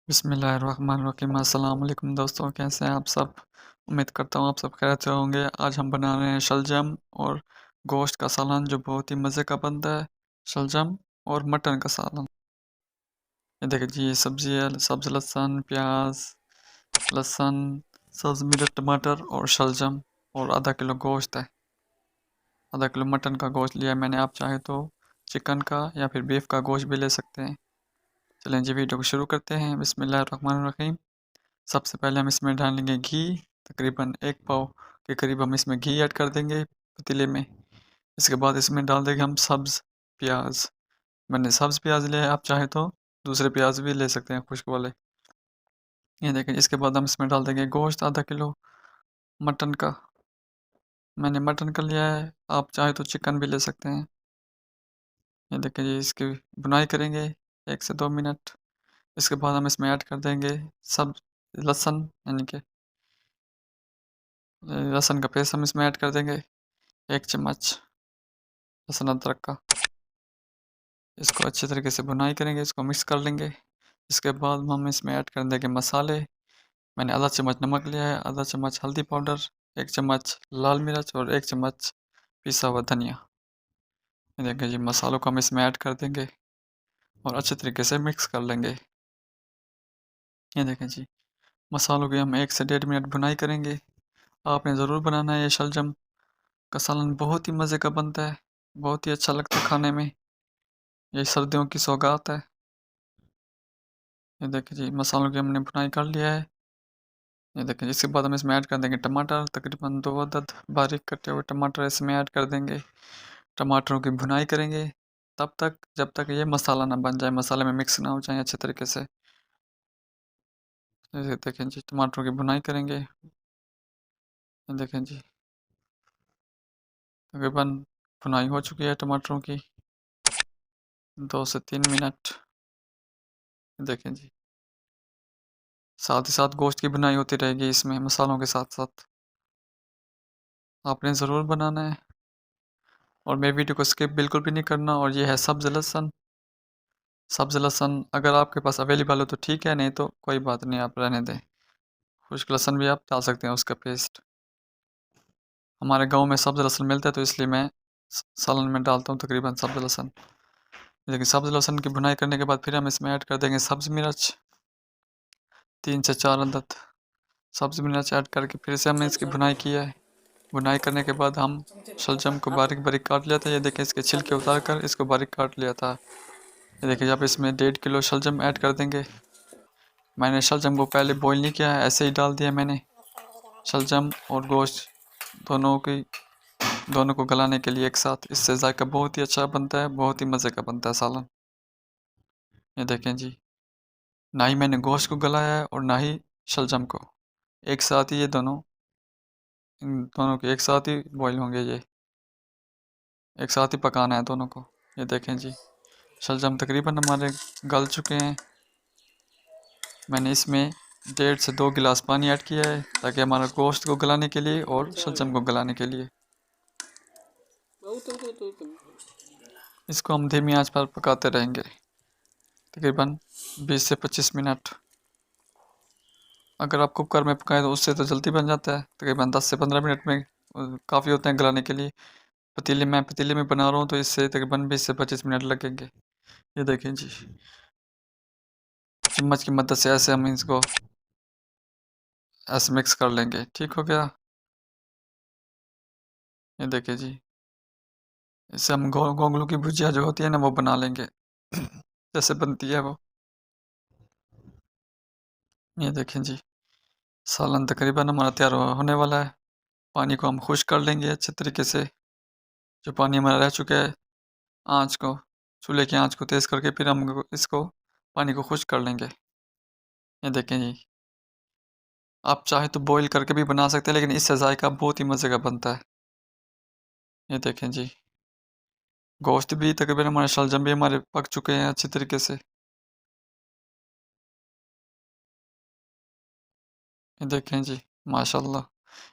बिस्मिल्लाहिर्रहमानिर्रहीम। अस्सलाम वालेकुम दोस्तों, कैसे हैं आप सब? उम्मीद करता हूँ आप सब खैरियत से होंगे। आज हम बना रहे हैं शलजम और गोश्त का सालन जो बहुत ही मज़े का बनता है। शलजम और मटन का सालन। ये देखिए जी, ये सब्ज़ी है, सब्ज़ लहसुन, प्याज, लहसुन, सब्ज़ मिर्च, टमाटर और शलजम और आधा किलो गोश्त है। आधा किलो मटन का गोश्त लिया है मैंने। आप चाहे तो चिकन का या फिर बीफ का गोश्त भी ले सकते हैं। चलें जी, वीडियो को शुरू करते हैं। बिस्मिल्लाहिर्रहमानिर्रहीम। सबसे पहले हम इसमें डालेंगे घी। तकरीबन 1 पाव के करीब हम इसमें घी ऐड कर देंगे पतीले में। इसके बाद इसमें डाल देंगे हम सब्ज़ प्याज। मैंने सब्ज़ प्याज लिया है, आप चाहे तो दूसरे प्याज भी ले सकते हैं खुश्क वाले। ये देखें, इसके बाद हम इसमें डाल देंगे गोश्त आधा किलो मटन का। मैंने मटन का लिया है, आप चाहे तो चिकन भी ले सकते हैं। ये देखें जी, इसकी बुनाई करेंगे 1 से 2 मिनट। इसके बाद हम इसमें ऐड कर देंगे सब लहसुन, यानी कि लहसुन का पेस्ट हम इसमें ऐड कर देंगे 1 चम्मच लहसुन अदरक का। इसको अच्छे तरीके से भुनाई करेंगे, इसको मिक्स कर लेंगे। इसके बाद हम इसमें ऐड कर देंगे मसाले। मैंने आधा चम्मच नमक लिया है, आधा चम्मच हल्दी पाउडर, 1 चम्मच लाल मिर्च और 1 चम्मच पिसा हुआ धनिया। ये देखिए जी, मसालों को हम इसमें ऐड कर देंगे और अच्छे तरीके से मिक्स कर लेंगे। ये देखें जी, मसालों की हम 1 से 1.5 मिनट भुनाई करेंगे। आपने ज़रूर बनाना है। ये शलजम का सालन बहुत ही मज़े का बनता है, बहुत ही अच्छा लगता है खाने में। ये सर्दियों की सौगात है। ये देखिए जी, मसालों की हमने भुनाई कर लिया है। ये देखें, इसके बाद हम इसमें ऐड कर देंगे टमाटर। तकरीबन 2 अदद बारीक कटे हुए टमाटर इसमें ऐड कर देंगे। टमाटरों की भुनाई करेंगे तब तक जब तक ये मसाला ना बन जाए, मसाले में मिक्स ना हो जाए अच्छे तरीके से। ये देखें जी, टमाटरों की भुनाई करेंगे। ये देखें जी, तकरीबन भुनाई हो चुकी है टमाटरों की 2 से 3 मिनट। देखें जी, साथ ही साथ गोश्त की भुनाई होती रहेगी इसमें मसालों के साथ साथ। आपने ज़रूर बनाना है और मेरी वीडियो को स्किप बिल्कुल भी नहीं करना। और ये है सब्ज़ लहसुन। सब्ज़ लहसुन अगर आपके पास अवेलेबल हो तो ठीक है, नहीं तो कोई बात नहीं, आप रहने दें। खुश्क लहसुन भी आप डाल सकते हैं, उसका पेस्ट। हमारे गांव में सब्ज़ लहसुन मिलता है तो इसलिए मैं सालन में डालता हूँ तकरीबन सब्ज़ लहसुन। लेकिन सब्ज़ लहसुन की भुनाई करने के बाद फिर हम इसमें ऐड कर देंगे सब्ज़ मिर्च, 3 से 4 अदद सब्ज़ मिर्च ऐड करके फिर से हमने इसकी भुनाई की है। भुनाई करने के बाद हम शलजम को बारीक बारीक काट लिया था। ये देखें, इसके छिलके उतार कर इसको बारीक काट लिया था। ये देखिए, आप इसमें 1.5 किलो शलजम ऐड कर देंगे। मैंने शलजम को पहले बॉईल नहीं किया है, ऐसे ही डाल दिया मैंने। शलजम और गोश्त दोनों को गलाने के लिए एक साथ, इससे जायका बहुत ही अच्छा बनता है, बहुत ही मज़े का बनता है सालन। ये देखें जी, ना ही मैंने गोश्त को गलाया है और ना ही शलजम को। एक साथ ही ये दोनों, इन दोनों के एक साथ ही बॉईल होंगे। ये एक साथ ही पकाना है दोनों को। ये देखें जी, शलजम तकरीबन हमारे गल चुके हैं। मैंने इसमें 1.5 से 2 गिलास पानी ऐड किया है ताकि हमारा गोश्त को गलाने के लिए और शलजम को गलाने के लिए। इसको हम धीमी आंच पर पकाते रहेंगे तकरीबन 20 से 25 मिनट। अगर आप कुकर में पकाएं तो उससे तो जल्दी बन जाता है, तकरीबन 10 से 15 मिनट में काफ़ी होते हैं गलाने के लिए। पतीले में बना रहा हूँ तो इससे तकरीबन 20 से 25 मिनट लगेंगे। ये देखें जी, चम्मच की मदद से ऐसे हम इसको ऐसे मिक्स कर लेंगे। ठीक हो गया। ये देखिए जी, इससे हम गोंगलू की भुजिया जो होती है ना वो बना लेंगे जैसे बनती है वो। ये देखें जी, सालन तकरीबन हमारा तैयार होने वाला है। पानी को हम खुश कर लेंगे अच्छे तरीके से। जो पानी हमारा रह चुका है, आँच को चूल्हे की आँच को तेज़ करके फिर हम इसको पानी को खुश कर लेंगे। ये देखें जी, आप चाहे तो बॉईल करके भी बना सकते हैं, लेकिन इससे जायका बहुत ही मज़े का बनता है। ये देखें जी, गोश्त भी तकरीबन हमारे शलजम भी हमारे पक चुके हैं अच्छी तरीके से। ये देखें जी, माशाल्लाह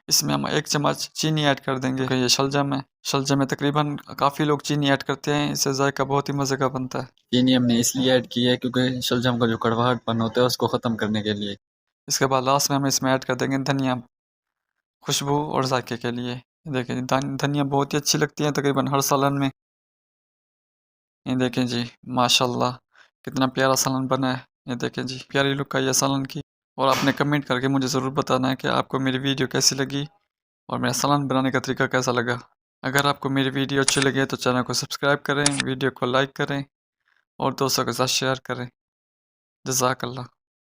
इसमें हम 1 चम्मच चीनी ऐड कर देंगे। ये शलजम है, शलजम में तकरीबन काफ़ी लोग चीनी ऐड करते हैं, इससे जायका बहुत ही मज़े का बनता है। चीनी हमने इसलिए ऐड की है क्योंकि शलजम का जो कड़वाहटपन होता है उसको ख़त्म करने के लिए। इसके बाद लास्ट में हम इसमें ऐड कर देंगे धनिया, खुशबू और जायके के लिए। देखिए धनिया बहुत ही अच्छी लगती है तकरीबन हर सालन में। ये देखें जी, माशाल्लाह कितना प्यारा सालन बना है। ये देखें जी, प्यारी लुक आई है सालन की। और आपने कमेंट करके मुझे ज़रूर बताना है कि आपको मेरी वीडियो कैसी लगी और मेरा सालन बनाने का तरीका कैसा लगा। अगर आपको मेरी वीडियो अच्छी लगे तो चैनल को सब्सक्राइब करें, वीडियो को लाइक करें और दोस्तों के साथ शेयर करें। जज़ाकल्लाह।